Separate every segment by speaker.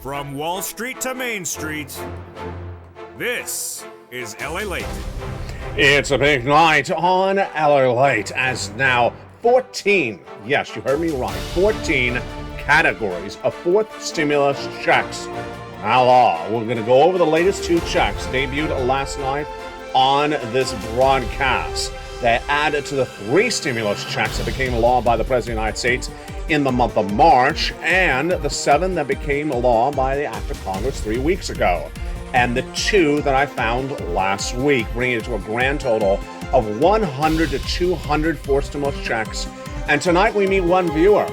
Speaker 1: From Wall Street to Main Street, this is LALATE.
Speaker 2: It's a big night on LALATE as now 14, yes, you heard me right, 14 categories of fourth stimulus checks. We're going to go over the latest two checks debuted last night on this broadcast. They added to the 3 stimulus checks that became law by the President of the United States in the month of March, and the 7 that became law by the act of Congress 3 weeks ago, and the 2 that I found last week, bringing it to a grand total of 100 to 200 fourth stimulus checks. And tonight we meet one viewer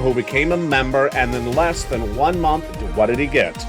Speaker 2: who became a member, and in less than 1 month, what did he get?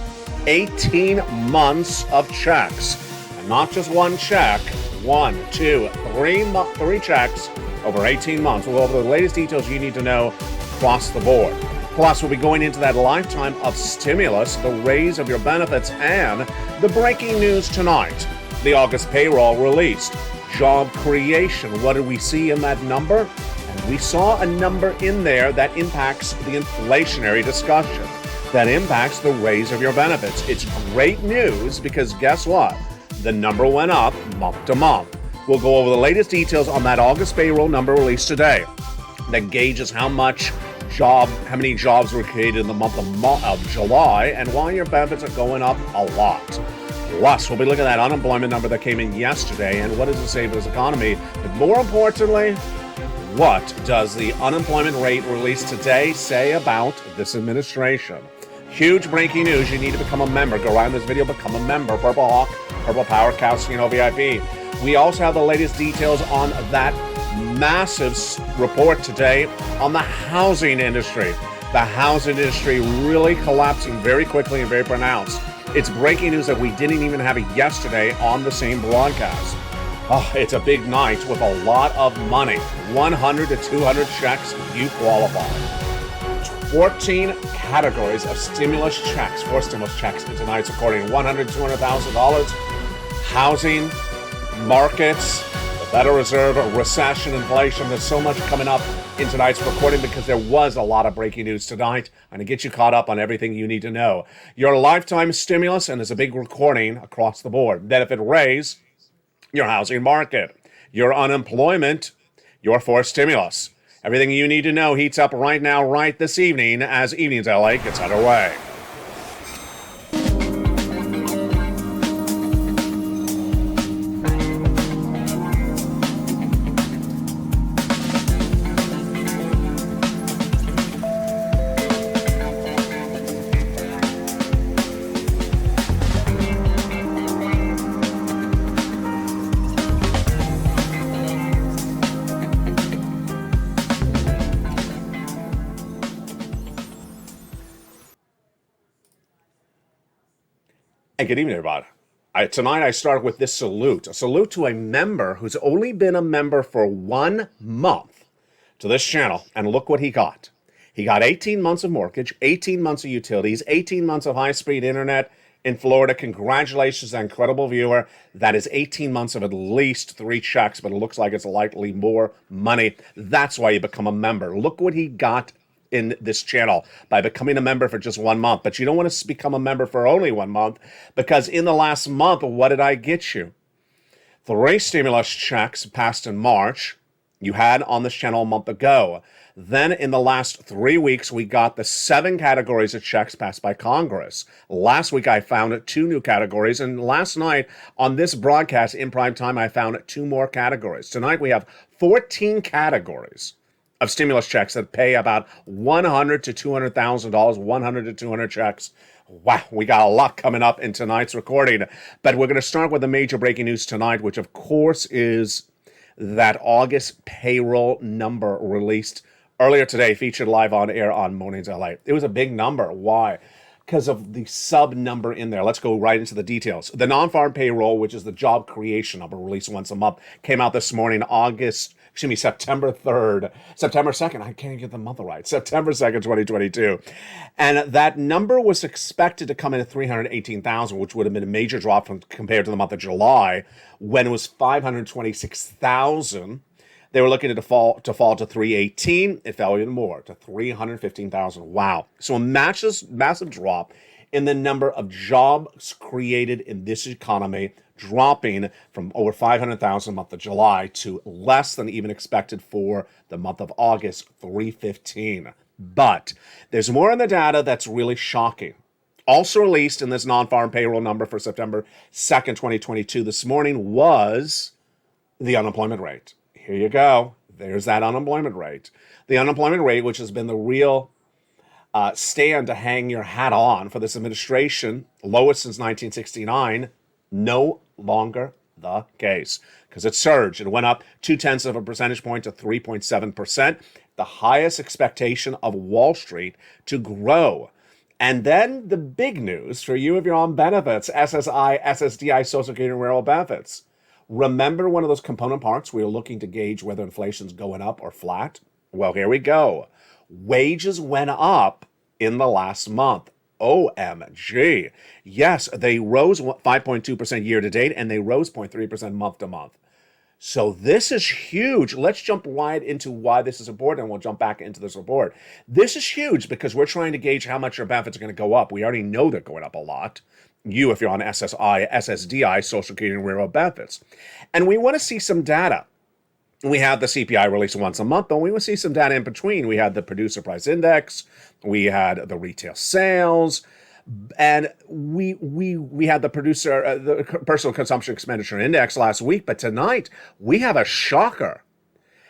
Speaker 2: 18 months of checks. And not just one check, 1, 2, 3 checks over 18 months. We'll go over the latest details you need to know across the board. Plus, we'll be going into that lifetime of stimulus, the raise of your benefits, and the breaking news tonight. The August payroll released. Job creation. What did we see in that number? And we saw a number in there that impacts the inflationary discussion, that impacts the raise of your benefits. It's great news because guess what? The number went up month to month. We'll go over the latest details on that August payroll number released today that gauges how many jobs were created in the month of July and why your benefits are going up a lot. Plus, we'll be looking at that unemployment number that came in yesterday and what does it say for this economy. But more importantly, what does the unemployment rate released today say about this administration? Huge breaking news. You need to become a member. Go around this video, become a member. Purple Hawk, Purple Power, Casino VIP. We also have the latest details on that massive report today on the housing industry. The housing industry really collapsing very quickly and very pronounced. It's breaking news that we didn't even have it yesterday on the same broadcast. It's a big night with a lot of money. 100 to 200 checks, you qualify. 14 categories of stimulus checks, 4 stimulus checks in tonight's recording. $100,000 to $200,000. Housing, markets, the Federal Reserve, recession, inflation. There's so much coming up in tonight's recording because there was a lot of breaking news tonight. I'm going to get you caught up on everything you need to know. Your lifetime stimulus, and there's a big recording across the board. Benefit raise, your housing market, your unemployment, your fourth stimulus. Everything you need to know heats up right now, right this evening, as Evenings LA gets underway. And good evening, everybody. Tonight I start with this salute. A salute to a member who's only been a member for 1 month to this channel. And look what he got. He got 18 months of mortgage, 18 months of utilities, 18 months of high-speed internet in Florida. Congratulations, incredible viewer. That is 18 months of at least 3 checks, but it looks like it's likely more money. That's why you become a member. Look what he got in this channel by becoming a member for just 1 month. But you don't want to become a member for only 1 month, because in the last month, what did I get you? 3 stimulus checks passed in March. You had on this channel a month ago. Then in the last 3 weeks, we got the 7 categories of checks passed by Congress. Last week, I found 2 new categories. And last night on this broadcast in prime time, I found 2 more categories. Tonight, we have 14 categories of stimulus checks that pay about $100,000 to $200,000, 100 to 200 checks. Wow, we got a lot coming up in tonight's recording. But we're going to start with the major breaking news tonight, which of course is that August payroll number released earlier today, featured live on air on Mornings LA. It was a big number. Why? Because of the sub number in there. Let's go right into the details. The non-farm payroll, which is the job creation number released once a month, came out this morning, September 3rd, September 2nd, I can't get the month right, September 2nd, 2022. And that number was expected to come in at 318,000, which would have been a major drop compared to the month of July, when it was 526,000. They were looking to fall to 318. It fell even more to 315,000. Wow. So a massive drop in the number of jobs created in this economy, dropping from over 500,000 month of July to less than even expected for the month of August, 315. But there's more in the data that's really shocking. Also released in this non-farm payroll number for September 2nd, 2022 this morning was the unemployment rate. Here you go. There's that unemployment rate. The unemployment rate, which has been the real stand to hang your hat on for this administration, lowest since 1969, no longer the case because it surged. It went up 0.2 of a percentage point to 3.7%, the highest expectation of Wall Street to grow. And then the big news for you if you're on benefits, SSI, SSDI, Social Security, and rural benefits. Remember one of those component parts we were looking to gauge whether inflation's going up or flat? Well, here we go. Wages went up in the last month. OMG. Yes, they rose 5.2% year to date, and they rose 0.3% month to month. So this is huge. Let's jump right into why this is important, and we'll jump back into this report. This is huge because we're trying to gauge how much your benefits are going to go up. We already know they're going up a lot. You, if you're on SSI, SSDI, Social Security, and rural benefits. And we want to see some data. We have the CPI released once a month, but we want to see some data in between. We had the producer price index, we had the retail sales, and we had the the personal consumption expenditure index last week. But tonight we have a shocker.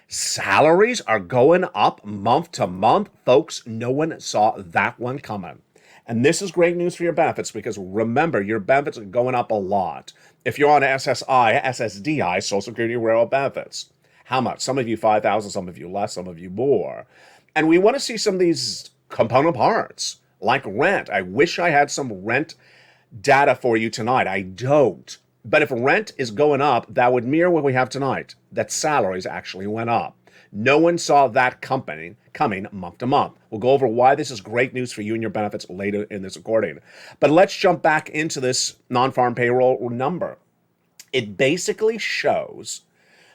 Speaker 2: Salaries are going up month to month, folks. No one saw that one coming. And this is great news for your benefits because remember, your benefits are going up a lot. If you're on SSI, SSDI, Social Security, rural benefits. How much? Some of you 5,000, some of you less, some of you more. And we want to see some of these component parts, like rent. I wish I had some rent data for you tonight. I don't. But if rent is going up, that would mirror what we have tonight, that salaries actually went up. No one saw that coming month to month. We'll go over why this is great news for you and your benefits later in this recording. But let's jump back into this non-farm payroll number. It basically shows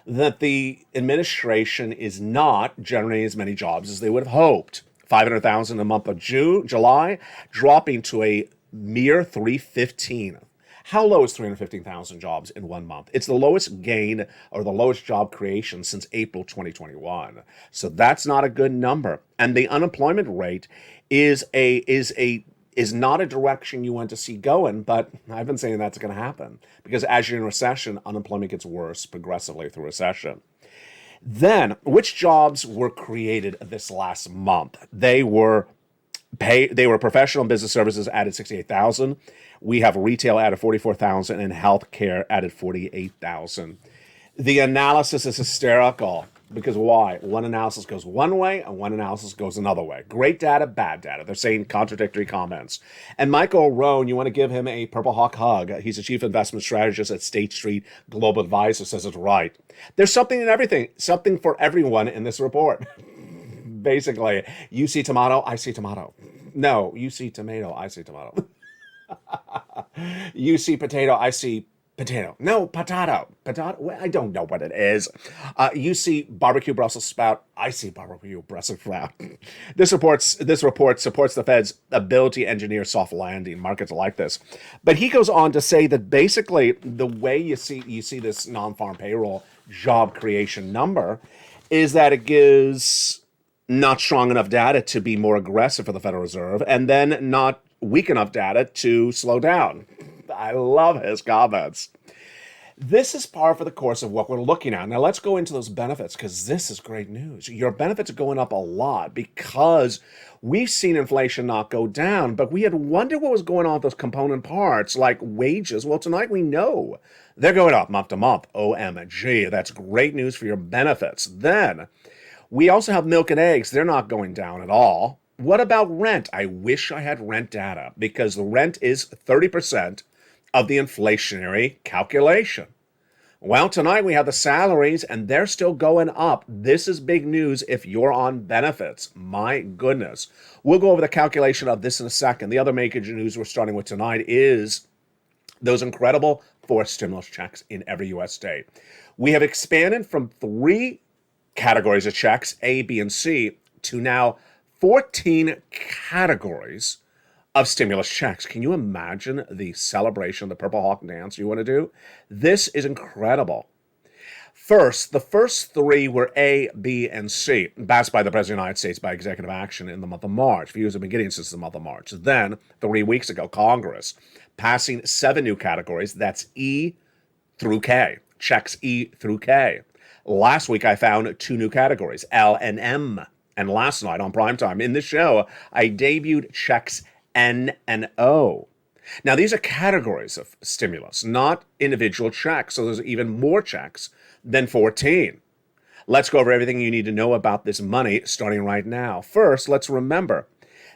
Speaker 2: that the administration is not generating as many jobs as they would have hoped. 500,000 in the month of July, dropping to a mere 315. How low is 315,000 jobs in 1 month? It's the lowest gain or the lowest job creation since April 2021. So that's not a good number. And the unemployment rate is not a direction you want to see going, but I've been saying that's going to happen because as you're in recession, unemployment gets worse progressively through recession. Then, which jobs were created this last month? They were professional and business services added 68,000. We have retail added 44,000 and healthcare added 48,000. The analysis is hysterical because why? One analysis goes one way and one analysis goes another way. Great data, bad data. They're saying contradictory comments. And Michael Rohn, you want to give him a Purple Hawk hug. He's a chief investment strategist at State Street Global Advisor, says it's right. There's something in everything, something for everyone in this report. Basically, you see tomato, I see tomato. No, you see tomato, I see tomato. You see potato, I see potato. No, potato. Potato? Well, I don't know what it is. You see barbecue Brussels sprout, I see barbecue Brussels sprout. This report supports the Fed's ability to engineer soft landing. Markets like this. But he goes on to say that basically the way you see this non-farm payroll job creation number is that it gives not strong enough data to be more aggressive for the Federal Reserve, and then not weak enough data to slow down. I love his comments. This is par for the course of what we're looking at. Now let's go into those benefits because this is great news. Your benefits are going up a lot because we've seen inflation not go down, but we had wondered what was going on with those component parts like wages. Well, tonight we know they're going up month to month. OMG, that's great news for your benefits. Then we also have milk and eggs. They're not going down at all. What about rent? I wish I had rent data because the rent is 30% of the inflationary calculation. Well, tonight we have the salaries and they're still going up. This is big news if you're on benefits. My goodness. We'll go over the calculation of this in a second. The other major news we're starting with tonight is those incredible forced stimulus checks in every U.S. state. We have expanded from 3 categories of checks, A, B, and C, to now 14 categories of stimulus checks. Can you imagine the celebration, the Purple Hawk dance you want to do? This is incredible. First, the first three were A, B, and C, passed by the President of the United States by executive action in the month of March. Views have been getting since the month of March. Then, 3 weeks ago, Congress passing 7 new categories. That's E through K. Checks E through K. Last week, I found 2 new categories, L and M. And last night on primetime in the show, I debuted checks N and O. Now, these are categories of stimulus, not individual checks. So there's even more checks than 14. Let's go over everything you need to know about this money starting right now. First, let's remember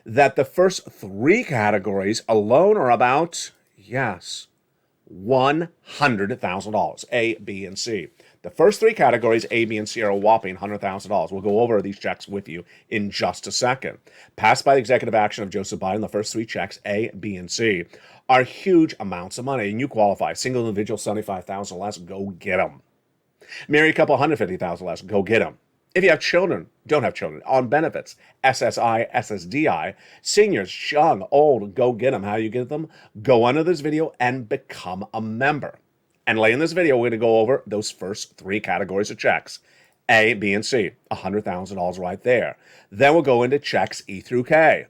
Speaker 2: that the first 3 categories alone are about, yes, $100,000, A, B, and C. The first 3 categories, A, B, and C, are a whopping $100,000. We'll go over these checks with you in just a second. Passed by the executive action of Joseph Biden, the first 3 checks, A, B, and C, are huge amounts of money, and you qualify. Single individual, $75,000 less, go get them. Married couple, $150,000 less, go get them. If you have children, don't have children, on benefits, SSI, SSDI, seniors, young, old, go get them. How do you get them? Go under this video and become a member. And later in this video, we're going to go over those first 3 categories of checks, A, B, and C, $100,000 right there. Then we'll go into checks E through K,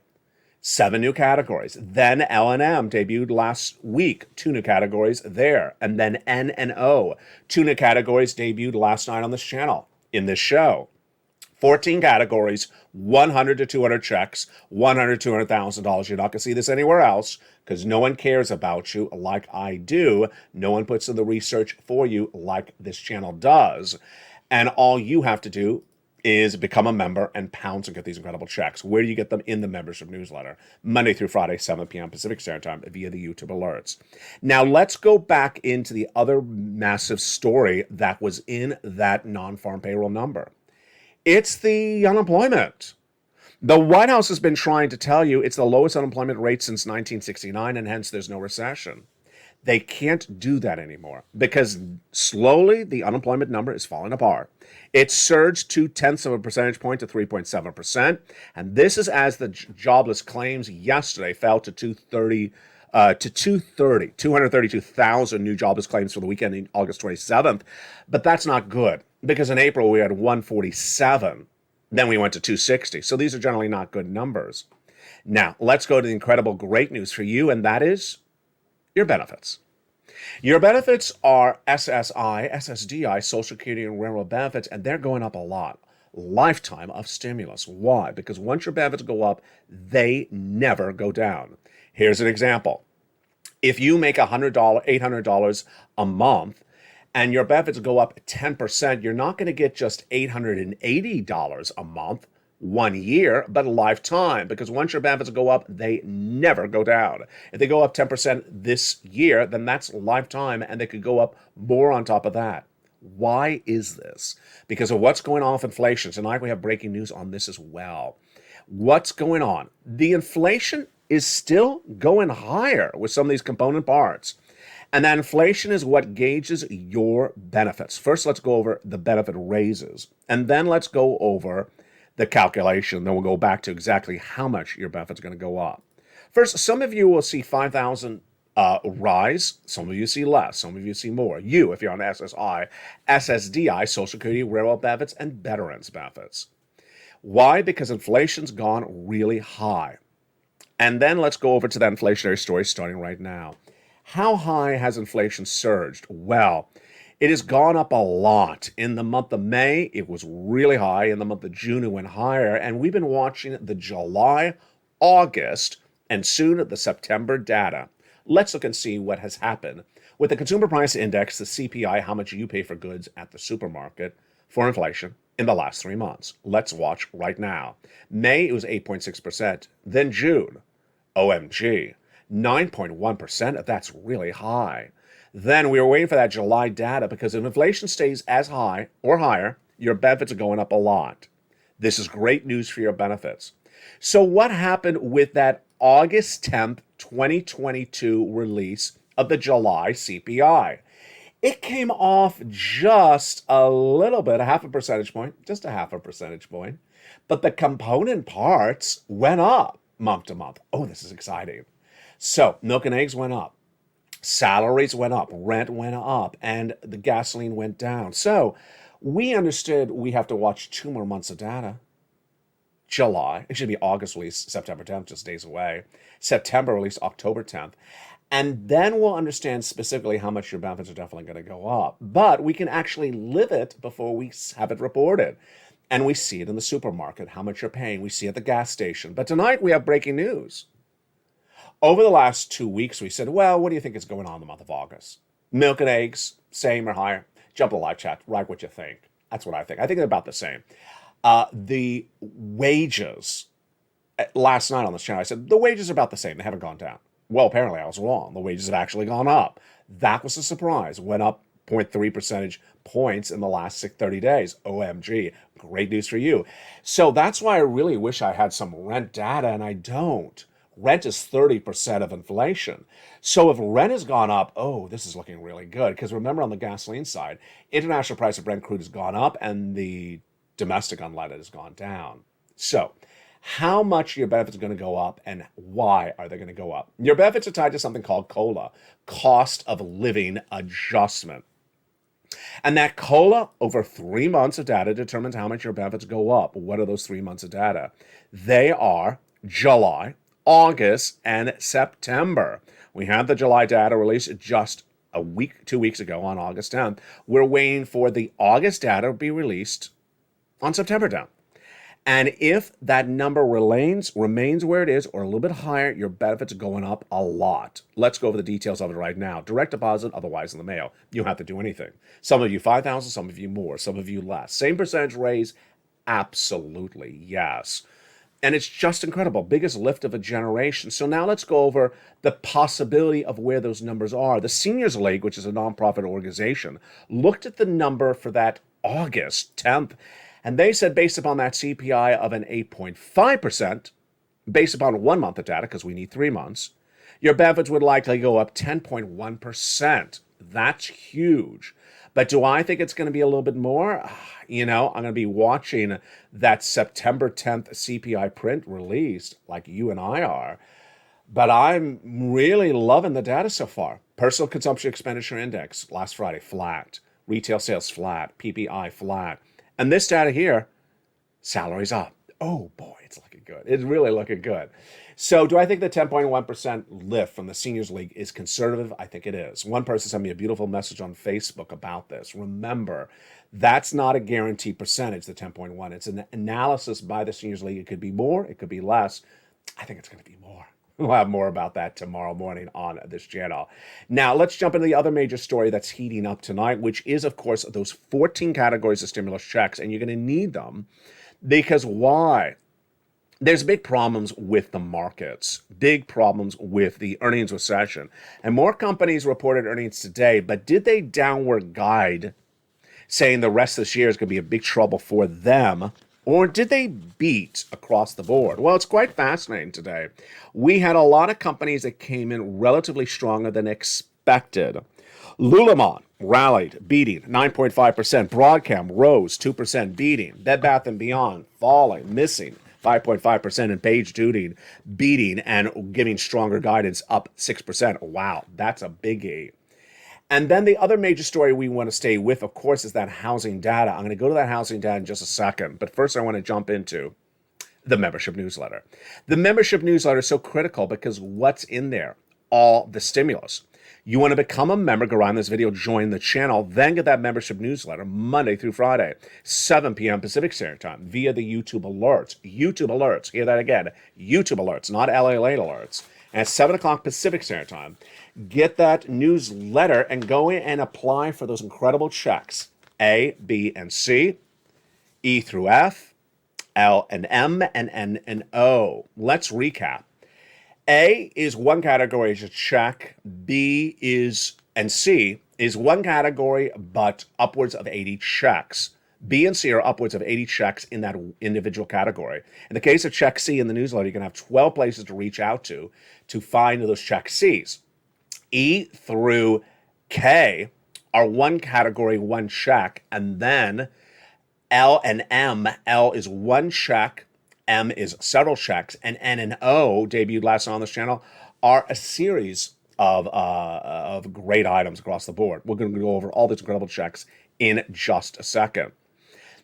Speaker 2: 7 new categories. Then L and M debuted last week, 2 new categories there. And then N and O, 2 new categories debuted last night on this channel in this show. 14 categories, 100 to 200 checks, $100,000 to $200,000. You're not going to see this anywhere else because no one cares about you like I do. No one puts in the research for you like this channel does. And all you have to do is become a member and pounce and get these incredible checks. Where do you get them? In the membership newsletter, Monday through Friday, 7 p.m. Pacific Standard Time via the YouTube alerts. Now, let's go back into the other massive story that was in that non-farm payroll number. It's the unemployment. The White House has been trying to tell you it's the lowest unemployment rate since 1969, and hence there's no recession. They can't do that anymore because slowly the unemployment number is falling apart. It surged 0.2 of a percentage point to 3.7%, and this is as the jobless claims yesterday fell to 232,000 new jobless claims for the weekend in August 27th. But that's not good because in April we had 147. Then we went to 260. So these are generally not good numbers. Now, let's go to the incredible great news for you, and that is your benefits. Your benefits are SSI, SSDI, Social Security, and Railroad benefits, and they're going up a lot. Lifetime of stimulus. Why? Because once your benefits go up, they never go down. Here's an example. If you make $800 a month, and your benefits go up 10%, you're not going to get just $880 a month 1 year, but a lifetime, because once your benefits go up, they never go down. If they go up 10% this year, then that's lifetime, and they could go up more on top of that. Why is this? Because of what's going on with inflation. Tonight we have breaking news on this as well. What's going on? The inflation is still going higher with some of these component parts. And that inflation is what gauges your benefits. First, let's go over the benefit raises. And then let's go over the calculation. Then we'll go back to exactly how much your benefits are going to go up. First, some of you will see $5,000 rise. Some of you see less. Some of you see more. You, if you're on SSI, SSDI, Social Security, Railroad benefits, and Veterans benefits. Why? Because inflation's gone really high. And then let's go over to that inflationary story starting right now. How high has inflation surged? Well, it has gone up a lot. In the month of May, it was really high. In the month of June, it went higher. And we've been watching the July, August, and soon the September data. Let's look and see what has happened with the Consumer Price Index, the CPI, how much you pay for goods at the supermarket for inflation in the last 3 months. Let's watch right now. May, it was 8.6%. Then June, OMG, 9.1%. That's really high. Then we were waiting for that July data because if inflation stays as high or higher, your benefits are going up a lot. This is great news for your benefits. So what happened with that August 10th, 2022 release of the July CPI? It came off just a little bit, a half a percentage point, just a half a percentage point. But the component parts went up month to month. Oh, this is exciting. So milk and eggs went up, salaries went up, rent went up, and the gasoline went down. So we understood we have to watch 2 more months of data. July, it should be August release, September 10th, just days away. September release, October 10th. And then we'll understand specifically how much your benefits are definitely going to go up. But we can actually live it before we have it reported. And we see it in the supermarket, how much you're paying. We see it at the gas station. But tonight we have breaking news. Over the last 2 weeks, we said, well, what do you think is going on in the month of August? Milk and eggs, same or higher? Jump in the live chat, write what you think. That's what I think. I think they're about the same. The wages, last night on this channel, I said, the wages are about the same. They haven't gone down. Well, apparently I was wrong. The wages have actually gone up. That was a surprise. Went up 0.3 percentage points in the last 30 days. OMG. Great news for you. So that's why I really wish I had some rent data, and I don't. Rent is 30% of inflation. So if rent has gone up, oh, this is looking really good. Because remember, on the gasoline side, international price of Brent crude has gone up and the domestic unleaded has gone down. So how much your benefits are going to go up and why are they going to go up? Your benefits are tied to something called COLA, cost of living adjustment. And that COLA over 3 months of data determines how much your benefits go up. What are those 3 months of data? They are July, August, and September. We had the July data released just a week, 2 weeks ago on August 10th. We're waiting for the August data to be released on September 10th. And if that number remains where it is or a little bit higher, your benefits are going up a lot. Let's go over the details of it right now. Direct deposit, otherwise in the mail. You don't have to do anything. Some of you 5,000, some of you more, some of you less. Same percentage raise? Absolutely, yes. And it's just incredible. Biggest lift of a generation. So now let's go over the possibility of where those numbers are. The Seniors League, which is a nonprofit organization, looked at the number for that August 10th, and they said based upon that CPI of an 8.5%, based upon 1 month of data, because we need 3 months, your benefits would likely go up 10.1%. That's huge. But do I think it's going to be a little bit more? I'm going to be watching that September 10th CPI print released like you and I are. But I'm really loving the data so far. Personal Consumption Expenditure Index last Friday, flat. Retail sales flat. PPI flat. And this data here, salaries up. Oh boy, it's looking good. It's really looking good. So do I think the 10.1% lift from the Seniors League is conservative? I think it is. One person sent me a beautiful message on Facebook about this. Remember, that's not a guaranteed percentage, the 10.1. It's an analysis by the Seniors League. It could be more, it could be less. I think it's going to be more. We'll have more about that tomorrow morning on this channel. Now, let's jump into the other major story that's heating up tonight, which is, of course, those 14 categories of stimulus checks, and you're going to need them. Because why? There's big problems with the markets, big problems with the earnings recession. And more companies reported earnings today, but did they downward guide, saying the rest of this year is going to be a big trouble for them? Or did they beat across the board? Well, it's quite fascinating today. We had a lot of companies that came in relatively stronger than expected. Lululemon rallied, beating 9.5%. Broadcom rose 2%, beating. Bed Bath & Beyond falling, missing 5.5%. And PagerDuty beating and giving stronger guidance, up 6%. Wow, that's a biggie. And then the other major story we want to stay with, of course, is that housing data. I'm going to go to that housing data in just a second. But first, I want to jump into the membership newsletter. The membership newsletter is so critical because what's in there? All the stimulus. You want to become a member, go around this video, join the channel, then get that membership newsletter Monday through Friday, 7 p.m. Pacific Standard Time via the YouTube alerts. YouTube alerts. Hear that again. YouTube alerts, not LALATE alerts. And at 7 o'clock Pacific Standard Time, get that newsletter and go in and apply for those incredible checks. A, B, and C, E through F, L and M, and N and O. Let's recap. A is one category is a check. B is, and C is one category, but upwards of 80 checks. B and C are upwards of 80 checks in that individual category. In the case of check C in the newsletter, you can have 12 places to reach out to find those check Cs. E through K are one category, one check, and then L and M. L is one check, M is several checks, and N and O, debuted last night on this channel, are a series of great items across the board. We're going to go over all these incredible checks in just a second.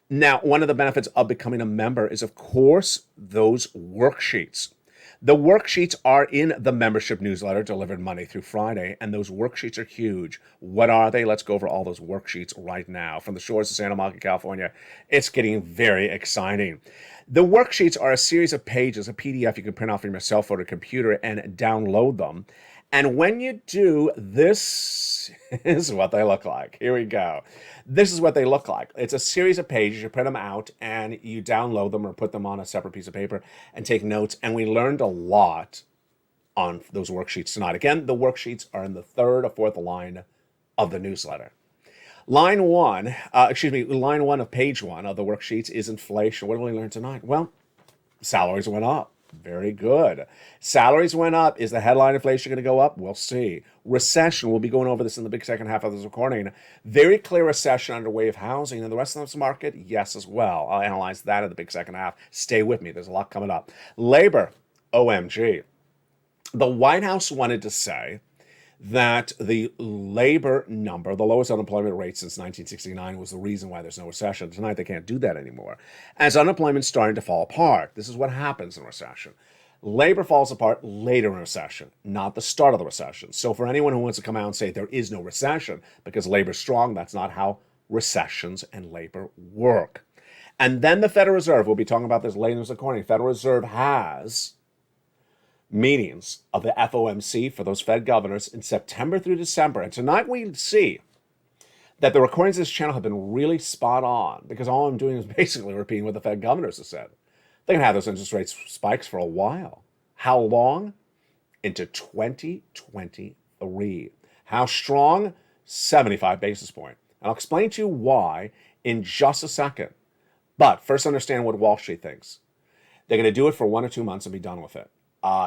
Speaker 2: Now, one of the benefits of becoming a member is, of course, those worksheets. The worksheets are in the membership newsletter delivered Monday through Friday, and those worksheets are huge. What are they? Let's go over all those worksheets right now. From the shores of Santa Monica, California, it's getting very exciting. The worksheets are a series of pages, a PDF you can print off from your cell phone or computer and download them. And when you do, this is what they look like. Here we go. This is what they look like. It's a series of pages. You print them out and you download them or put them on a separate piece of paper and take notes. And we learned a lot on those worksheets tonight. Again, the worksheets are in the third or fourth line of the newsletter. Line one of page one of the worksheets is inflation. What did we learn tonight? Well, salaries went up. Very good. Salaries went up. Is the headline inflation going to go up? We'll see. Recession. We'll be going over this in the big second half of this recording. Very clear recession underway of housing. And the rest of this market, yes, as well. I'll analyze that in the big second half. Stay with me. There's a lot coming up. Labor. OMG. The White House wanted to say that the labor number, the lowest unemployment rate since 1969, was the reason why there's no recession. Tonight, they can't do that anymore. As unemployment's starting to fall apart, this is what happens in recession. Labor falls apart later in recession, not the start of the recession. So for anyone who wants to come out and say there is no recession because labor's strong, that's not how recessions and labor work. And then the Federal Reserve, we'll be talking about this later in this recording, Federal Reserve has meetings of the FOMC for those Fed governors in September through December. And tonight we see that the recordings of this channel have been really spot on because all I'm doing is basically repeating what the Fed governors have said. They're going to have those interest rate spikes for a while. How long? Into 2023. How strong? 75 basis points. And I'll explain to you why in just a second. But first understand what Wall Street thinks. They're going to do it for 1 or 2 months and be done with it.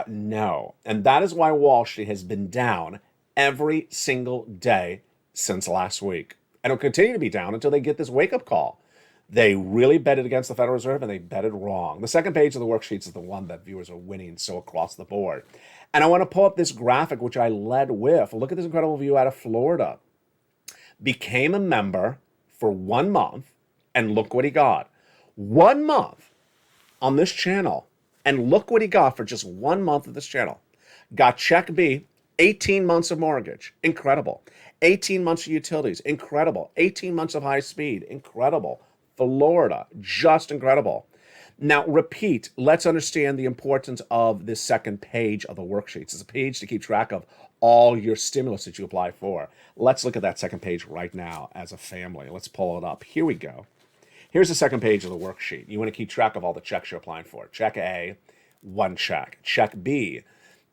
Speaker 2: No. And that is why Wall Street has been down every single day since last week. And it'll continue to be down until they get this wake-up call. They really betted against the Federal Reserve and they betted wrong. The second page of the worksheets is the one that viewers are winning so across the board. And I want to pull up this graphic, which I led with. Look at this incredible view out of Florida. Became a member for 1 month, and look what he got. 1 month on this channel. And look what he got for just 1 month of this channel. Got check B, 18 months of mortgage. Incredible. 18 months of utilities. Incredible. 18 months of high speed. Incredible. Florida. Just incredible. Now, repeat. Let's understand the importance of this second page of the worksheets. It's a page to keep track of all your stimulus that you apply for. Let's look at that second page right now as a family. Let's pull it up. Here we go. Here's the second page of the worksheet. You want to keep track of all the checks you're applying for. Check A, one check. Check B,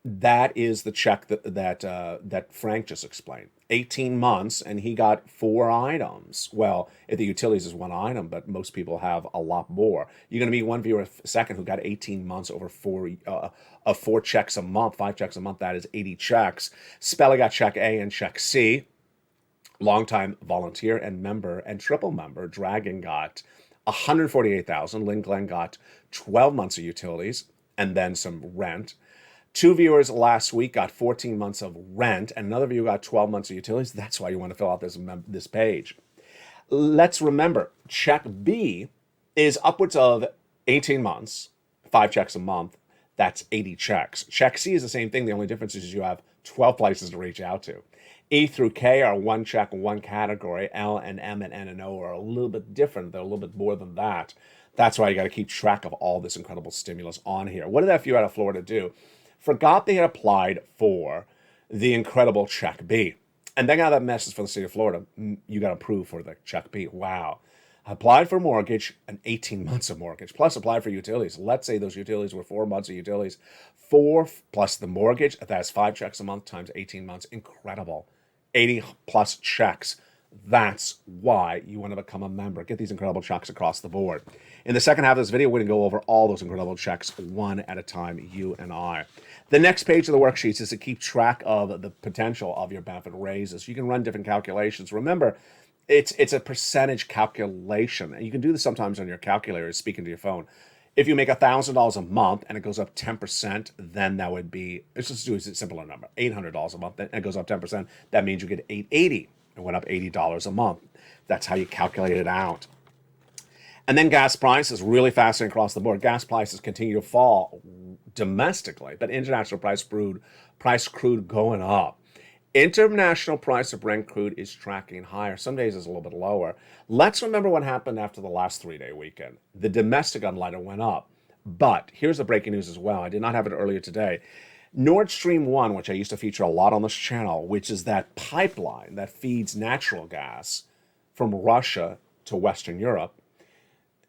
Speaker 2: that is the check that Frank just explained. 18 months, and he got 4 items. Well, if the utilities is 1 item, but most people have a lot more. You're going to meet one viewer a second who got 18 months over 4 checks a month, 5 checks a month. That is 80 checks. Spelly got check A and check C. Longtime volunteer and member and triple member, Dragon got 148,000. Lynn Glenn got 12 months of utilities and then some rent. 2 viewers last week got 14 months of rent, and another viewer got 12 months of utilities. That's why you want to fill out this page. Let's remember, check B is upwards of 18 months, 5 checks a month. That's 80 checks. Check C is the same thing. The only difference is you have 12 places to reach out to. E through K are 1 check, 1 category. L and M and N and O are a little bit different. They're a little bit more than that. That's why you got to keep track of all this incredible stimulus on here. What did that few out of Florida do? Forgot they had applied for the incredible check B. And then got that message from the state of Florida. You got approved for the check B. Wow. Applied for mortgage and 18 months of mortgage, plus applied for utilities. Let's say those utilities were 4 months of utilities. 4 plus the mortgage, that's 5 checks a month times 18 months. Incredible. 80 plus checks. That's why you want to become a member. Get these incredible checks across the board. In the second half of this video, we're going to go over all those incredible checks one at a time, you and I. The next page of the worksheets is to keep track of the potential of your benefit raises. You can run different calculations. Remember, it's a percentage calculation. And you can do this sometimes on your calculator, speaking to your phone. If you make $1,000 a month and it goes up 10%, then that would be, let's just do a simpler number, $800 a month, and it goes up 10%. That means you get $880. It went up $80 a month. That's how you calculate it out. And then gas prices, really fascinating across the board. Gas prices continue to fall domestically, but international price crude going up. International price of Brent crude is tracking higher. Some days it's a little bit lower. Let's remember what happened after the last 3-day weekend. The domestic unleaded went up. But here's the breaking news as well. I did not have it earlier today. Nord Stream 1, which I used to feature a lot on this channel, which is that pipeline that feeds natural gas from Russia to Western Europe,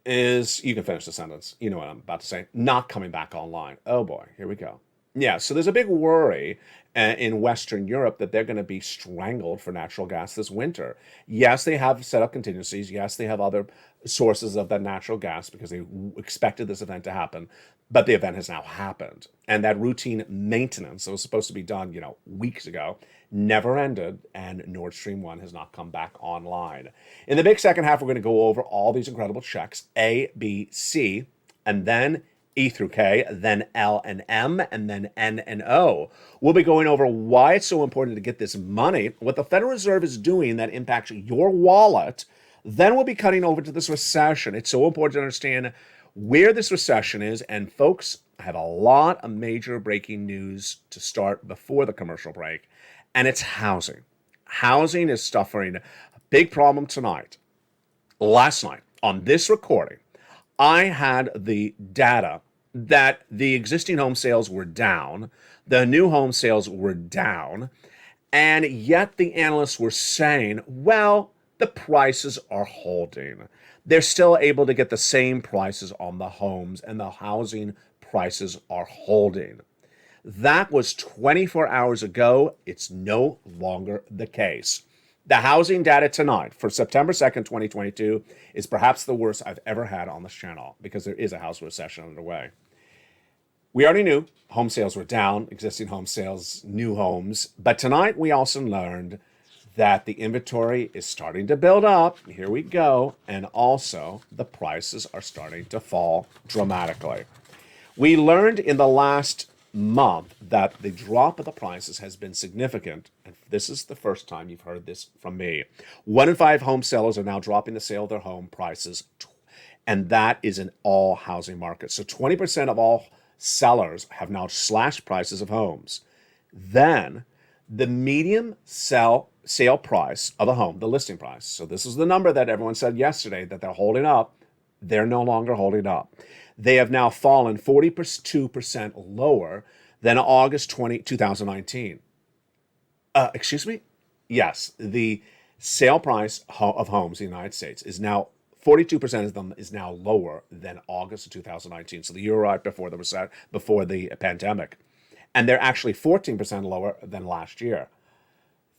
Speaker 2: is, you can finish the sentence, you know what I'm about to say, not coming back online. Oh boy, here we go. Yeah, so there's a big worry in Western Europe that they're going to be strangled for natural gas this winter. Yes, they have set up contingencies. Yes, they have other sources of that natural gas because they expected this event to happen. But the event has now happened. And that routine maintenance that was supposed to be done, weeks ago, never ended. And Nord Stream 1 has not come back online. In the big second half, we're going to go over all these incredible checks, A, B, C, and then E through K, then L and M, and then N and O. We'll be going over why it's so important to get this money, what the Federal Reserve is doing that impacts your wallet. Then we'll be cutting over to this recession. It's so important to understand where this recession is. And folks, I have a lot of major breaking news to start before the commercial break, and it's housing. Housing is suffering a big problem tonight. Last night, on this recording, I had the data that the existing home sales were down, the new home sales were down, and yet the analysts were saying, well, the prices are holding. They're still able to get the same prices on the homes, and the housing prices are holding. That was 24 hours ago. It's no longer the case. The housing data tonight for September 2nd, 2022 is perhaps the worst I've ever had on this channel because there is a house recession underway. We already knew home sales were down, existing home sales, new homes. But tonight we also learned that the inventory is starting to build up. Here we go. And also the prices are starting to fall dramatically. We learned in the last month that the drop of the prices has been significant. And this is the first time you've heard this from me. 1 in 5 home sellers are now dropping the sale of their home prices. And that is in all housing markets. So 20% of all sellers have now slashed prices of homes. Then the median sale price of a home, the listing price. So this is the number that everyone said yesterday that they're holding up. They're no longer holding up. They have now fallen 42% lower than August 2019. Excuse me? Yes, the sale price of homes in the United States is now 42% of them is now lower than August of 2019. So the year right before the pandemic. And they're actually 14% lower than last year.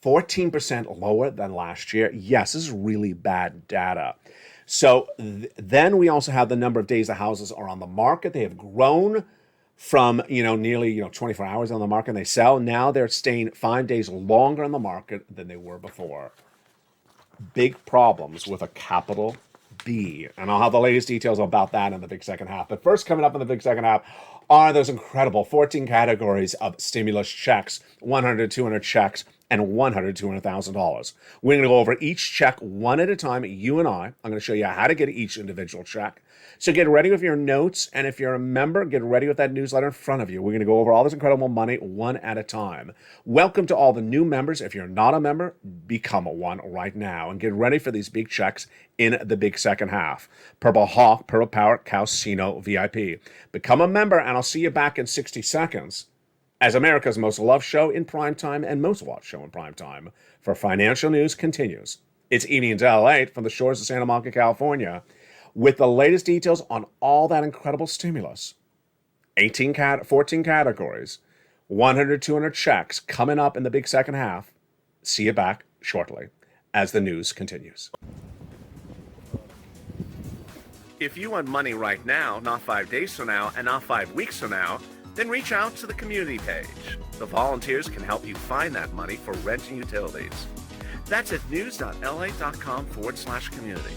Speaker 2: 14% lower than last year. Yes, this is really bad data. So then we also have the number of days the houses are on the market. They have grown from, nearly, 24 hours on the market and they sell. Now they're staying 5 days longer on the market than they were before. Big problems with a capital B. And I'll have the latest details about that in the big second half. But first, coming up in the big second half are those incredible 14 categories of stimulus checks, 100, 200 checks, and $100,000, $200,000. We're going to go over each check one at a time, you and I. I'm going to show you how to get each individual check. So get ready with your notes, and if you're a member, get ready with that newsletter in front of you. We're going to go over all this incredible money one at a time. Welcome to all the new members. If you're not a member, become a one right now, and get ready for these big checks in the big second half. Purple Hawk, Purple Power, Casino VIP. Become a member, and I'll see you back in 60 seconds. As America's most loved show in primetime and most watched show in primetime for financial news continues. It's Evenings LALATE from the shores of Santa Monica, California, with the latest details on all that incredible stimulus. 14 categories, 100, 200 checks coming up in the big second half. See you back shortly. as the news continues.
Speaker 3: If you want money right now, not 5 days from now, and not 5 weeks from now, then reach out to the community page. The volunteers can help you find that money for rent and utilities. That's at news.lalate.com/community.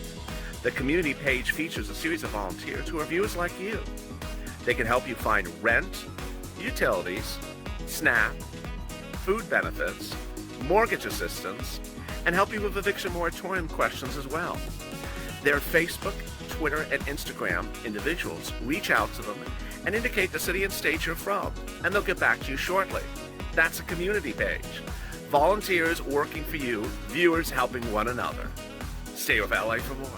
Speaker 3: The community page features a series of volunteers who are viewers like you. They can help you find rent, utilities, SNAP, food benefits, mortgage assistance, and help you with eviction moratorium questions as well. Their Facebook, Twitter, and Instagram individuals reach out to them and indicate the city and state you're from, and they'll get back to you shortly. That's a community page. Volunteers working for you, viewers helping one another. Stay with LA for more.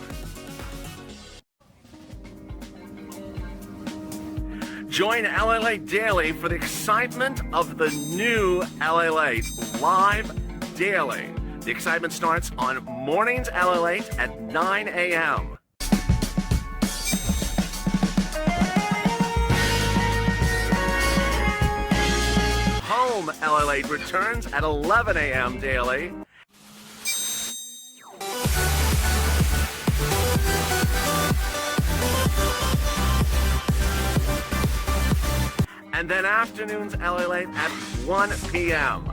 Speaker 3: Join LALATE Daily for the excitement of the new LALATE live daily. The excitement starts on mornings LALATE at 9 a.m. Home LALATE returns at 11 a.m. daily. And then afternoons LALATE at 1 p.m.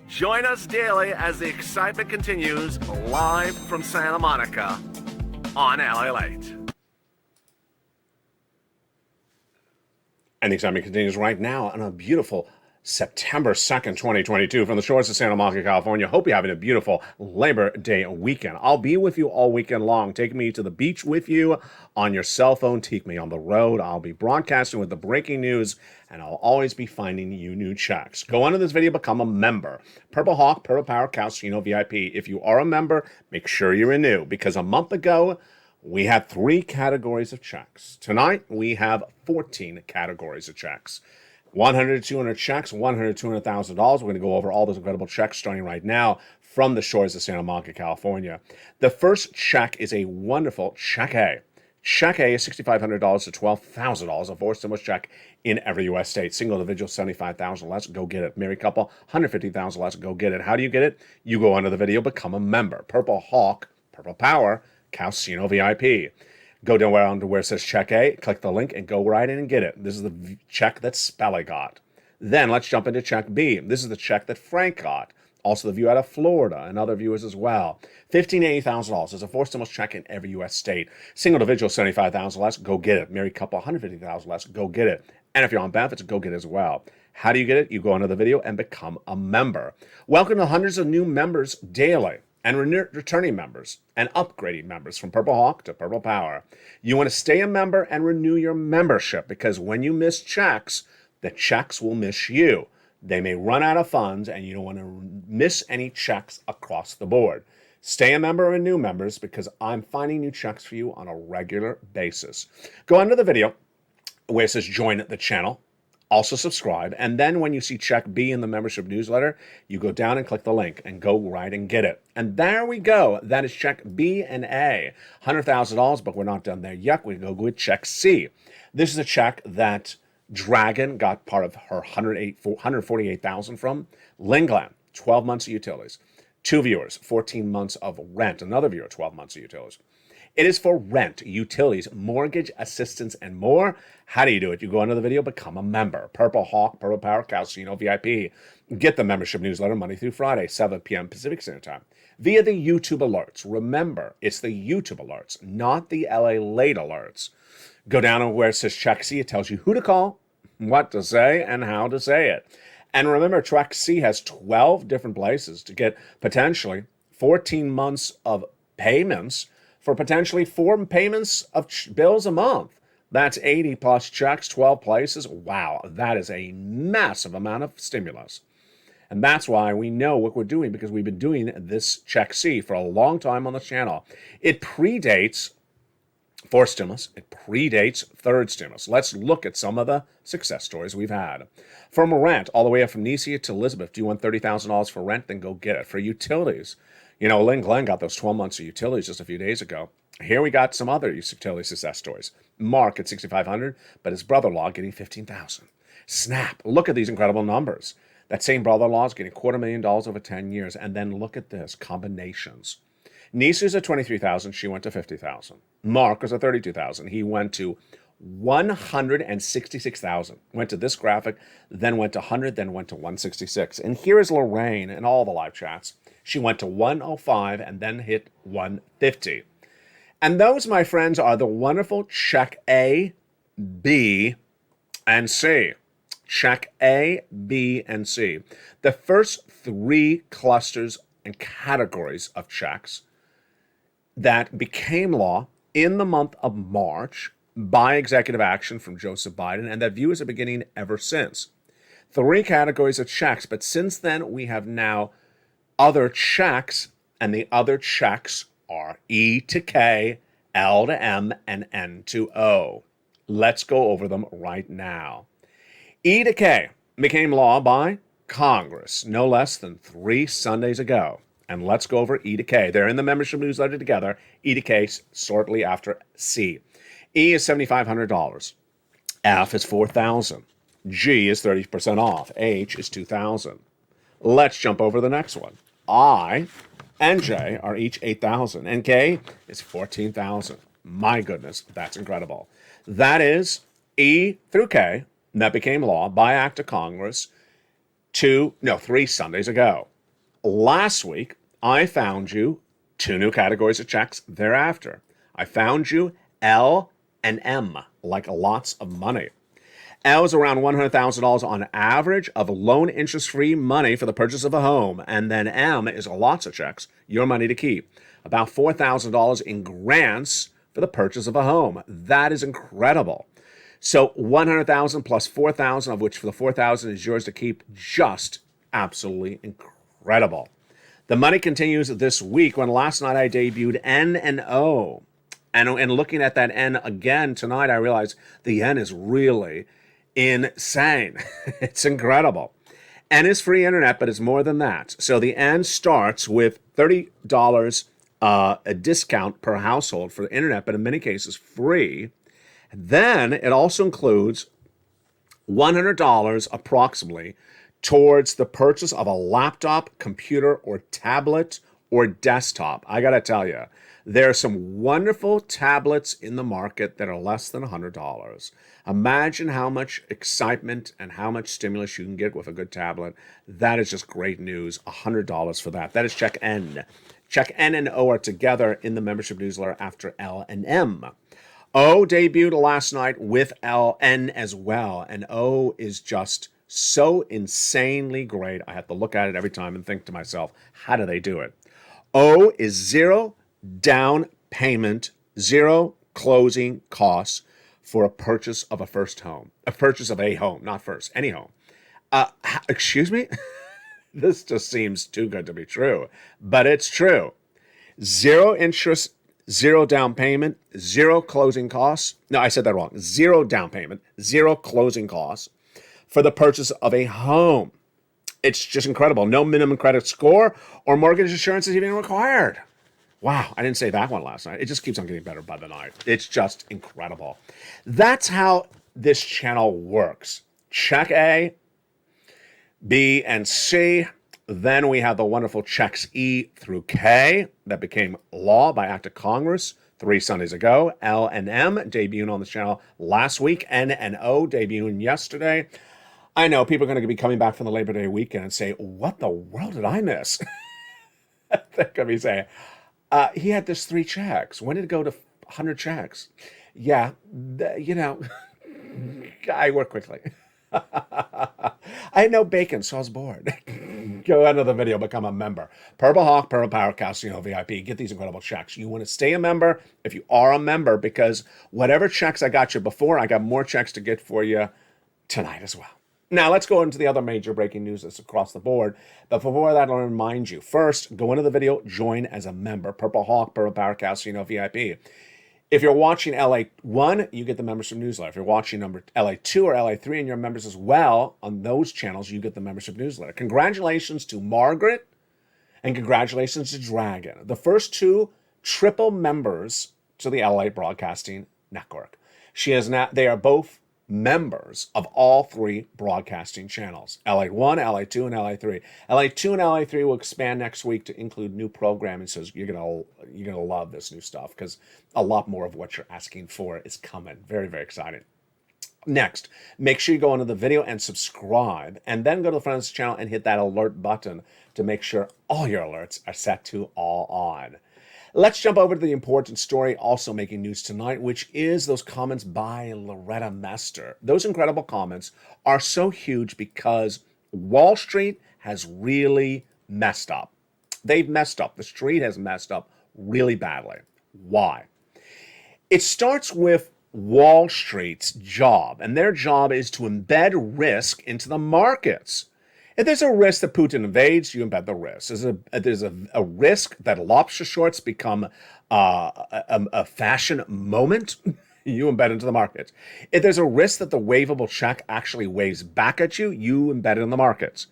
Speaker 3: Join us daily as the excitement continues live from Santa Monica on LALATE.
Speaker 2: And the excitement continues right now on a beautiful September 2nd, 2022 from the shores of Santa Monica, California. Hope you're having a beautiful Labor Day weekend. I'll be with you all weekend long, taking me to the beach with you on your cell phone, take me on the road. I'll be broadcasting with the breaking news, and I'll always be finding you new checks. Go under this video, become a member. Purple Hawk, Purple Power, Calcino VIP. If you are a member, make sure you renew, because a month ago, we had 3 categories of checks. Tonight, we have 14 categories of checks. 100 to 200 checks, 100 to $200,000. We're going to go over all those incredible checks starting right now from the shores of Santa Monica, California. The first check is a wonderful Check A. Check A is $6,500 to $12,000, a 4-stimulus check in every U.S. state. Single individual, $75,000 less, go get it. Married couple, $150,000 less, go get it. How do you get it? You go under the video, become a member. Purple Hawk, Purple Power, Calcino VIP. Go down to where it says Check A, click the link, and go right in and get it. This is the check that Spelly got. Then let's jump into Check B. This is the check that Frank got. Also the view out of Florida and other viewers as well. $15,000 to $80,000. There's a 4-stimulus check in every U.S. state. Single individual, $75,000 less, go get it. Married couple, $150,000 less, go get it. And if you're on benefits, go get it as well. How do you get it? You go under the video and become a member. Welcome to hundreds of new members daily, and returning members and upgrading members from Purple Hawk to Purple Power. You want to stay a member and renew your membership, because when you miss checks, the checks will miss you. They may run out of funds, and you don't want to miss any checks across the board. Stay a member and new members, because I'm finding new checks for you on a regular basis. Go under the video where it says join the channel. Also subscribe, and then when you see Check B in the membership newsletter, you go down and click the link and go right and get it. And there we go. That is Check B and A. $100,000, but we're not done there yet. We go with Check C. This is a check that Dragon got part of her $148,000 from. Lingland, 12 months of utilities. 2 viewers, 14 months of rent. Another viewer, 12 months of utilities. It is for rent, utilities, mortgage assistance, and more. How do you do it? You go under the video, become a member. Purple Hawk, Purple Power, Calcino VIP. Get the membership newsletter Monday through Friday, 7 p.m. Pacific Standard Time. Via the YouTube alerts. Remember, it's the YouTube alerts, not the LALATE alerts. Go down to where it says Check C. It tells you who to call, what to say, and how to say it. And remember, Check C has 12 different places to get potentially 14 months of payments for potentially 4 payments of bills a month. That's 80 plus checks, 12 places. Wow, that is a massive amount of stimulus. And that's why we know what we're doing, because we've been doing this Check C for a long time on the channel. It predates 4th stimulus. It predates 3rd stimulus. Let's look at some of the success stories we've had. From rent, all the way up from Nicia to Elizabeth. Do you want $30,000 for rent? Then go get it. For utilities, you know, Lynn Glenn got those 12 months of utilities just a few days ago. Here we got some other utility success stories. Mark at 6,500, but his brother-in-law getting 15,000. Snap! Look at these incredible numbers. That same brother-in-law is getting $250,000 over 10 years. And then look at this, combinations. Niece is at 23,000, she went to 50,000. Mark was at 32,000, he went to 166,000. Went to this graphic, then went to 100, then went to 166. And here is Lorraine in all the live chats. She went to 105 and then hit 150. And those, my friends, are the wonderful check A, B, and C. Check A, B, and C. The first three clusters and categories of checks that became law in the month of March by executive action from Joseph Biden, and that view is a beginning ever since. Three categories of checks, but since then we have now other checks, and the other checks are E to K, L to M, and N to O. Let's go over them right now. E to K became law by Congress no less than 3 Sundays ago. And let's go over E to K. They're in the membership newsletter together. E to K shortly after C. E is $7,500. F is $4,000. G is 30% off. H is $2,000. Let's jump over the next one. I and J are each $8,000. And K is $14,000. My goodness, that's incredible. That is E through K. That became law by act of Congress 3 Sundays ago. Last week, I found you 2 new categories of checks thereafter. I found you L and M, like lots of money. L is around $100,000 on average of loan interest-free money for the purchase of a home. And then M is lots of checks, your money to keep. About $4,000 in grants for the purchase of a home. That is incredible. So $100,000 plus $4,000, of which for the $4,000 is yours to keep, just absolutely incredible. The money continues this week when last night I debuted N and O. And looking at that N again tonight, I realized the N is really insane. It's incredible. N is free internet, but it's more than that. So the N starts with $30 a discount per household for the internet, but in many cases free. Then it also includes $100 approximately towards the purchase of a laptop, computer, or tablet, or desktop. I gotta tell you, there are some wonderful tablets in the market that are less than $100. Imagine how much excitement and how much stimulus you can get with a good tablet. That is just great news. $100 for that. That is check N. Check N and O are together in the membership newsletter after L and M. O debuted last night with L, N as well, and O is just so insanely great. I have to look at it every time and think to myself, how do they do it? O is 0 down payment, 0 closing costs for a purchase of a first home. A purchase of a home, not first, any home. Excuse me? This just seems too good to be true, but it's true. 0 interest, 0 down payment, 0 closing costs. No, I said that wrong. 0 down payment, 0 closing costs for the purchase of a home. It's just incredible. No minimum credit score or mortgage insurance is even required. Wow, I didn't say that one last night. It just keeps on getting better by the night. It's just incredible. That's how this channel works. Check A, B, and C. Then we have the wonderful checks E through K that became law by act of Congress 3 Sundays ago. L and M debuting on the channel last week. N and O debuting yesterday. I know people are going to be coming back from the Labor Day weekend and say, what the world did I miss? They're going to be saying, he had this 3 checks. When did it go to 100 checks? Yeah, I work quickly. I had no bacon, so I was bored. Go under the video, become a member. Purple Hawk, Purple Power, Casino VIP. Get these incredible checks. You want to stay a member if you are a member, because whatever checks I got you before, I got more checks to get for you tonight as well. Now, let's go into the other major breaking news that's across the board. But before that, I'll remind you. First, go into the video, join as a member. Purple Hawk, Purple Power, Casino VIP. If you're watching LA1, you get the membership newsletter. If you're watching LA2 or LA3 and you're members as well, on those channels, you get the membership newsletter. Congratulations to Margaret and congratulations to Dragon. The first 2 triple members to the LA Broadcasting Network. They are both members of all three broadcasting channels, LA1, LA2, and LA3. LA2 and LA3 will expand next week to include new programming, so you're gonna love this new stuff because a lot more of what you're asking for is coming. Very, very exciting. Next, make sure you go into the video and subscribe, and then go to the front of this channel and hit that alert button to make sure all your alerts are set to all on. Let's jump over to the important story also making news tonight, which is those comments by Loretta Mester. Those incredible comments are so huge because Wall Street has really messed up. They've messed up. The street has messed up really badly. Why? It starts with Wall Street's job, and their job is to embed risk into the markets. If there's a risk that Putin invades, you embed the risk. There's a risk that lobster shorts become a fashion moment, you embed into the markets. If there's a risk that the waivable check actually waves back at you, you embed it in the markets.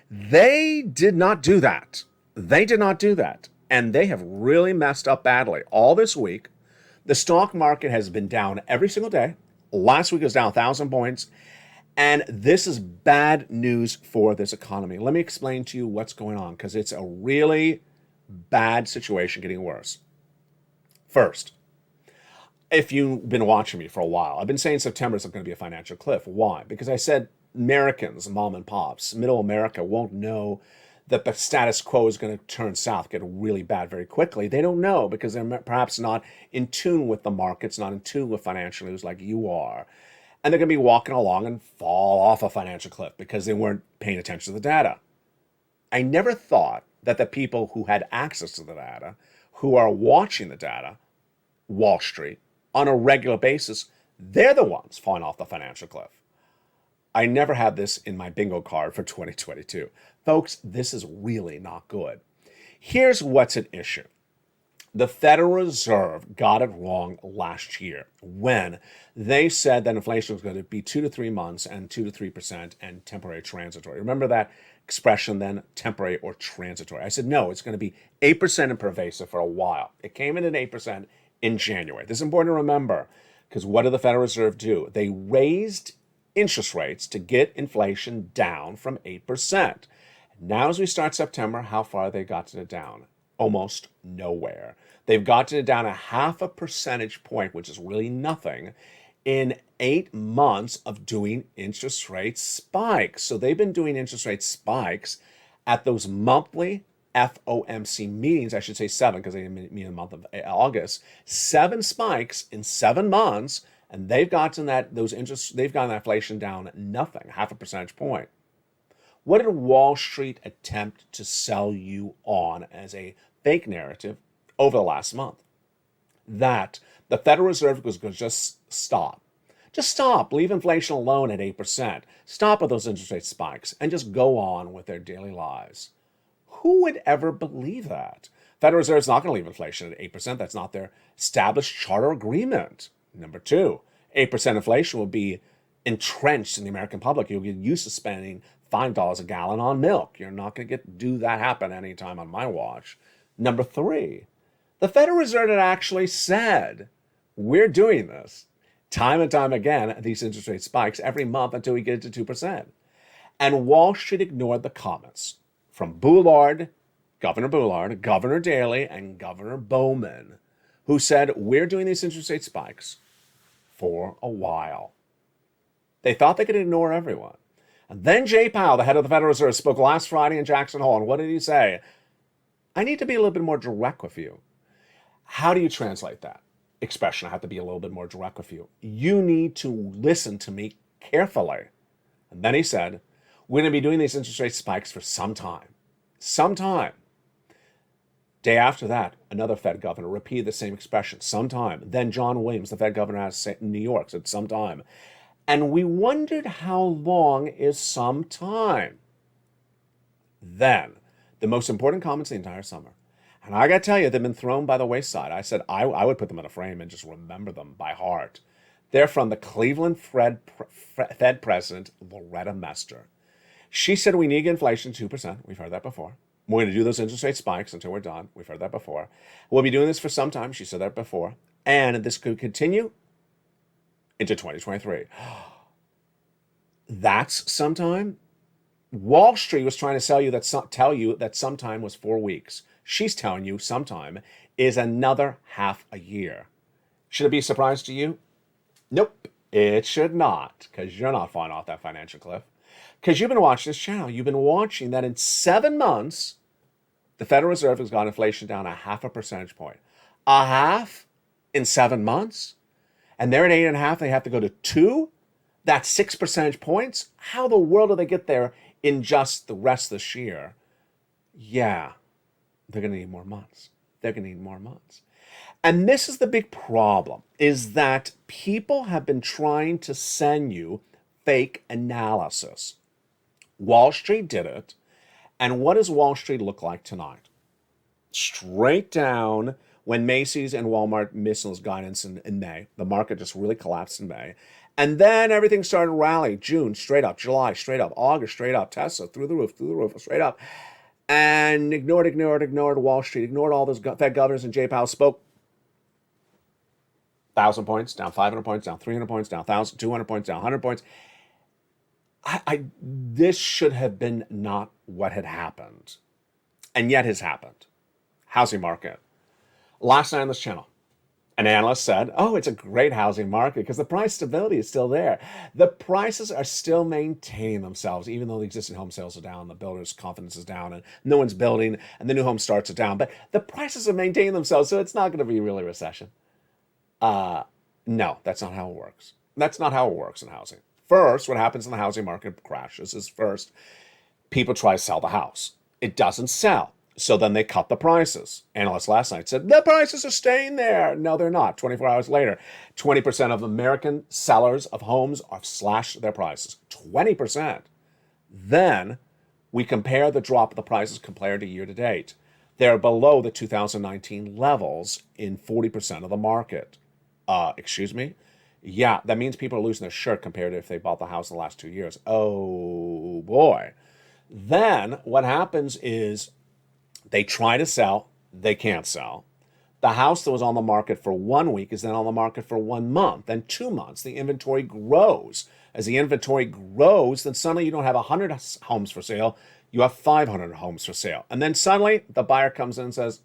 Speaker 2: They did not do that. They did not do that. And they have really messed up badly. All this week, the stock market has been down every single day. Last week it was down 1,000 points. And this is bad news for this economy. Let me explain to you what's going on, because it's a really bad situation getting worse. First, if you've been watching me for a while, I've been saying September is going to be a financial cliff. Why? Because I said Americans, mom and pops, middle America won't know that the status quo is going to turn south, get really bad very quickly. They don't know because they're perhaps not in tune with the markets, not in tune with financial news like you are. And they're going to be walking along and fall off a financial cliff because they weren't paying attention to the data. I never thought that the people who had access to the data, who are watching the data, Wall Street, on a regular basis, they're the ones falling off the financial cliff. I never had this in my bingo card for 2022. Folks, this is really not good. Here's what's at issue. The Federal Reserve got it wrong last year when they said that inflation was going to be 2 to 3 months and 2 to 3% and temporary transitory. Remember that expression then, temporary or transitory? I said, no, it's going to be 8% and pervasive for a while. It came in at 8% in January. This is important to remember because what did the Federal Reserve do? They raised interest rates to get inflation down from 8%. Now as we start September, how far they got it down? Almost nowhere. They've gotten it down 0.5 percentage point, which is really nothing, in 8 months of doing interest rate spikes. So they've been doing interest rate spikes at those monthly FOMC meetings. I should say 7 because they meet in the month of August. 7 spikes in 7 months, and they've gotten that inflation down nothing, 0.5 percentage point. What did Wall Street attempt to sell you on as a fake narrative over the last month? That the Federal Reserve was going to just stop. Just stop. Leave inflation alone at 8%. Stop with those interest rate spikes and just go on with their daily lives. Who would ever believe that? Federal Reserve is not going to leave inflation at 8%. That's not their established charter agreement. Number 2, 8% inflation will be entrenched in the American public. You'll get used to spending $5 a gallon on milk. You're not going to do that happen anytime on my watch. Number 3, the Federal Reserve had actually said, we're doing this time and time again, these interest rate spikes every month until we get it to 2%. And Wall Street ignored the comments from Governor Bullard, Governor Daley, and Governor Bowman, who said, we're doing these interest rate spikes for a while. They thought they could ignore everyone. And then Jay Powell, the head of the Federal Reserve, spoke last Friday in Jackson Hole. And what did he say? I need to be a little bit more direct with you. How do you translate that expression? I have to be a little bit more direct with you. You need to listen to me carefully. And then he said, we're going to be doing these interest rate spikes for some time. Some time. Day after that, another Fed governor repeated the same expression, sometime. Then John Williams, the Fed governor out of New York, said sometime. And we wondered how long is some time. Then, the most important comments of the entire summer. And I got to tell you, they've been thrown by the wayside. I said I would put them in a frame and just remember them by heart. They're from the Cleveland Fed president, Loretta Mester. She said we need inflation 2%. We've heard that before. We're going to do those interest rate spikes until we're done. We've heard that before. We'll be doing this for some time. She said that before. And this could continue into 2023. That's sometime. Wall Street was trying to tell you that sometime was 4 weeks. She's telling you sometime is another half a year. Should it be a surprise to you? Nope, it should not, because you're not falling off that financial cliff. Because you've been watching this channel. You've been watching that in 7 months, the Federal Reserve has got inflation down 0.5 percentage point. A half in 7 months? And they're at 8.5, they have to go to 2? That's 6 percentage points? How the world do they get there in just the rest of this year? Yeah, they're going to need more months. They're going to need more months. And this is the big problem, is that people have been trying to send you fake analysis. Wall Street did it. And what does Wall Street look like tonight? Straight down when Macy's and Walmart missed those guidance in May. The market just really collapsed in May. And then everything started to rally. June, straight up. July, straight up. August, straight up. Tesla, through the roof, straight up. And ignored Wall Street, ignored all those Fed governors, and Jay Powell spoke. 1,000 points, down 500 points, down 300 points, down 1,000, 200 points, down 100 points. This should have been not what had happened. And yet has happened. Housing market. Last night on this channel, an analyst said, oh, it's a great housing market because the price stability is still there. The prices are still maintaining themselves, even though the existing home sales are down, the builders' confidence is down, and no one's building, and the new home starts are down. But the prices are maintaining themselves, so it's not going to be really a recession. No, that's not how it works. That's not how it works in housing. First, what happens in the housing market crashes is first, people try to sell the house. It doesn't sell. So then they cut the prices. Analysts last night said, the prices are staying there. No, they're not. 24 hours later, 20% of American sellers of homes have slashed their prices. 20%. Then we compare the drop of the prices compared to year to date. They're below the 2019 levels in 40% of the market. Excuse me? Yeah, that means people are losing their shirt compared to if they bought the house in the last 2 years. Oh, boy. Then what happens is they try to sell, they can't sell. The house that was on the market for 1 week is then on the market for 1 month, then 2 months. The inventory grows. As the inventory grows, then suddenly you don't have 100 homes for sale, you have 500 homes for sale. And then suddenly the buyer comes in and says,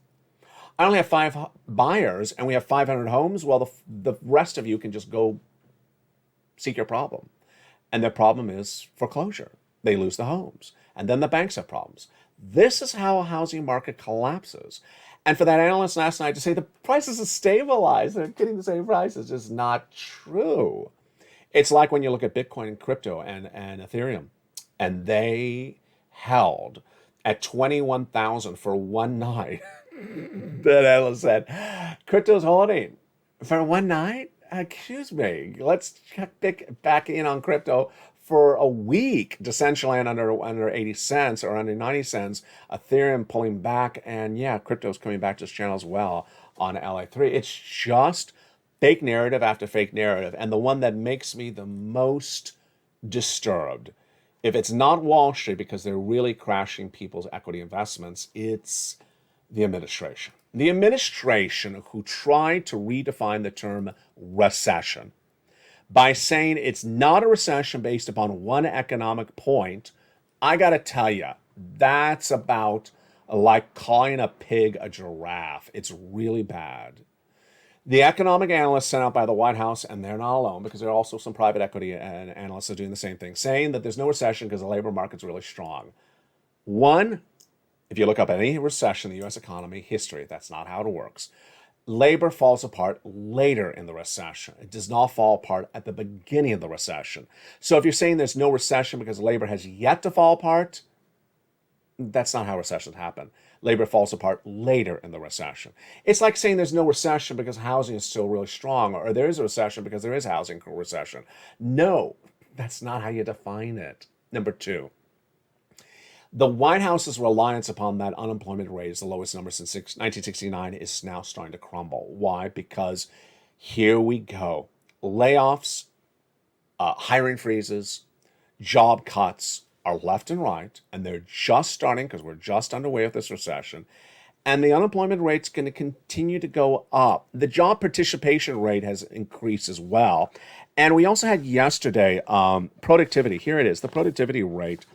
Speaker 2: I only have 5 buyers and we have 500 homes. Well, the rest of you can just go seek your problem. And their problem is foreclosure. They lose the homes. And then the banks have problems. This is how a housing market collapses. And for that analyst last night to say the prices are stabilized, they're getting the same prices, is not true. It's like when you look at Bitcoin and crypto and Ethereum, and they held at 21,000 for one night. That analyst said, crypto's holding for one night? Excuse me, let's check back in on crypto for a week. Decentraland under 80 cents or under 90 cents. Ethereum pulling back, and yeah, crypto's coming back to this channel as well on LA3. It's just fake narrative after fake narrative. And the one that makes me the most disturbed, if it's not Wall Street because they're really crashing people's equity investments, it's the administration. The administration who tried to redefine the term recession by saying it's not a recession based upon one economic point. I got to tell you, that's about like calling a pig a giraffe. It's really bad. The economic analysts sent out by the White House, and they're not alone because there are also some private equity and analysts that are doing the same thing, saying that there's no recession because the labor market's really strong. One, if you look up any recession in the U.S. economy history, that's not how it works. Labor falls apart later in the recession. It does not fall apart at the beginning of the recession. So if you're saying there's no recession because labor has yet to fall apart, that's not how recessions happen. Labor falls apart later in the recession. It's like saying there's no recession because housing is still really strong, or there is a recession because there is housing recession. No, that's not how you define it. Number two, the White House's reliance upon that unemployment rate is the lowest number since 1969 is now starting to crumble. Why? Because here we go. Layoffs, hiring freezes, job cuts are left and right, and they're just starting because we're just underway with this recession. and the unemployment rate's going to continue to go up. The job participation rate has increased as well. And we also had yesterday productivity. Here it is. The productivity rate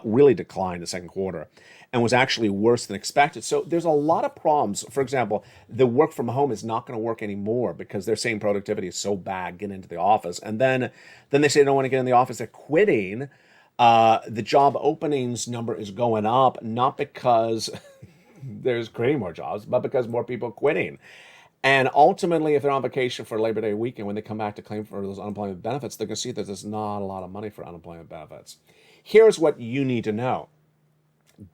Speaker 2: really declined the second quarter and was actually worse than expected. So there's a lot of problems. For example, the work from home is not going to work anymore because they're saying productivity is so bad, get into the office. And then they say they don't want to get in the office, they're quitting. The job openings number is going up, not because there's creating more jobs, but because more people are quitting. And ultimately, if they're on vacation for Labor Day weekend, when they come back to claim for those unemployment benefits, they're going to see that there's not a lot of money for unemployment benefits. Here's what you need to know.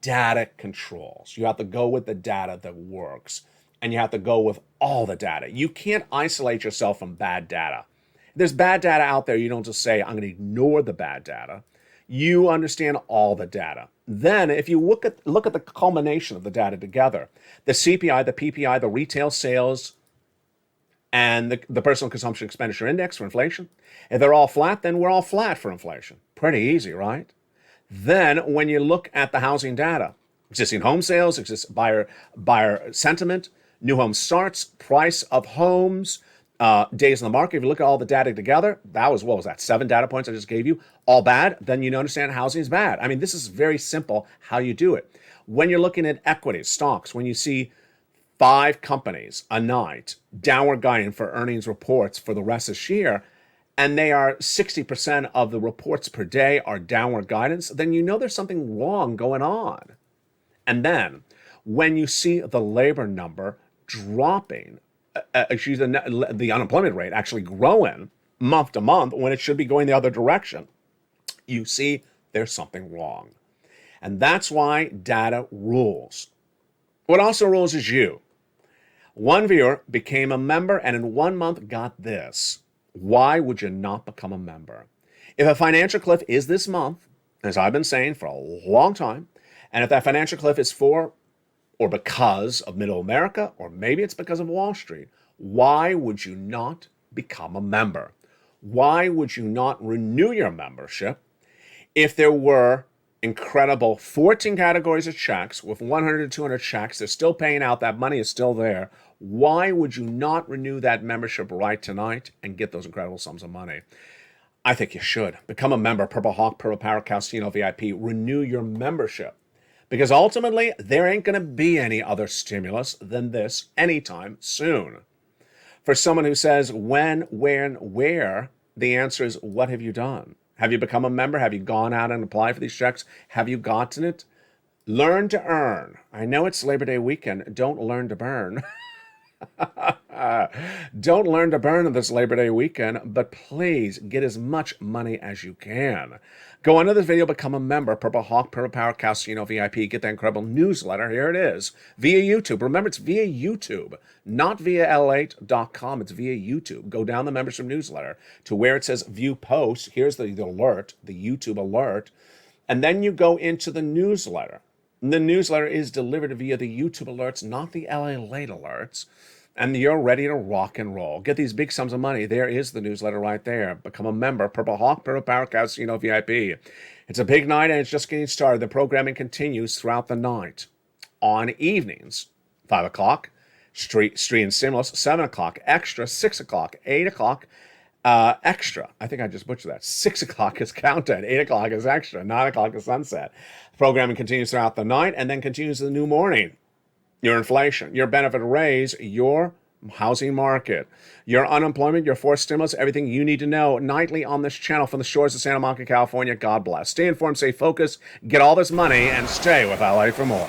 Speaker 2: Data controls. You have to go with the data that works, and you have to go with all the data. You can't isolate yourself from bad data. If there's bad data out there, you don't just say, I'm going to ignore the bad data. You understand all the data. Then, if you look at the culmination of the data together, the CPI, the PPI, the retail sales, and the personal consumption expenditure index for inflation, if they're all flat, then we're all flat for inflation. Pretty easy, right? Then, when you look at the housing data, existing home sales, buyer sentiment, new home starts, price of homes, days on the market. If you look at all the data together, that was, what was that, 7 data points I just gave you, all bad, then you understand housing is bad. I mean, this is very simple how you do it. When you're looking at equities, stocks, when you see 5 companies a night downward guiding for earnings reports for the rest of this year, and they are 60% of the reports per day are downward guidance, then you know there's something wrong going on. And then when you see the labor number dropping, the unemployment rate actually growing month to month when it should be going the other direction, you see there's something wrong. And that's why data rules. What also rules is you. One viewer became a member and in 1 month got this. Why would you not become a member? If a financial cliff is this month, as I've been saying for a long time, and if that financial cliff is for or because of Middle America, or maybe it's because of Wall Street, why would you not become a member? Why would you not renew your membership if there were incredible 14 categories of checks with 100 to 200 checks? They're still paying out. That money is still there. Why would you not renew that membership right tonight and get those incredible sums of money? I think you should. Become a member, Purple Hawk, Purple Power, Casino VIP. Renew your membership. Because ultimately, there ain't going to be any other stimulus than this anytime soon. For someone who says when, where, the answer is, what have you done? Have you become a member? Have you gone out and applied for these checks? Have you gotten it? Learn to earn. I know it's Labor Day weekend. Don't learn to burn. Don't learn to burn on this Labor Day weekend, but please get as much money as you can. Go under this video, become a member, Purple Hawk, Purple Power, Casino VIP. Get that incredible newsletter. Here it is, via YouTube. Remember, it's via YouTube, not via LALATE.com. It's via YouTube. Go down the membership newsletter to where it says View Posts. Here's the alert, the YouTube alert. And then you go into the newsletter. The newsletter is delivered via the YouTube alerts, not the LALATE alerts. And you're ready to rock and roll. Get these big sums of money. There is the newsletter right there. Become a member, Purple Hawk, Purple Power, Casino VIP. It's a big night and it's just getting started. The programming continues throughout the night. On evenings, 5 o'clock, Street and Stimulus, 7 o'clock, Extra, 6 o'clock, 8 o'clock, Extra. I think I just butchered that. 6 o'clock is Countdown, 8 o'clock is Extra, 9 o'clock is Sunset. The programming continues throughout the night and then continues in the new morning. Your inflation, your benefit raise, your housing market, your unemployment, your forced stimulus, everything you need to know nightly on this channel from the shores of Santa Monica, California. God bless. Stay informed, stay focused, get all this money, and stay with LA for more.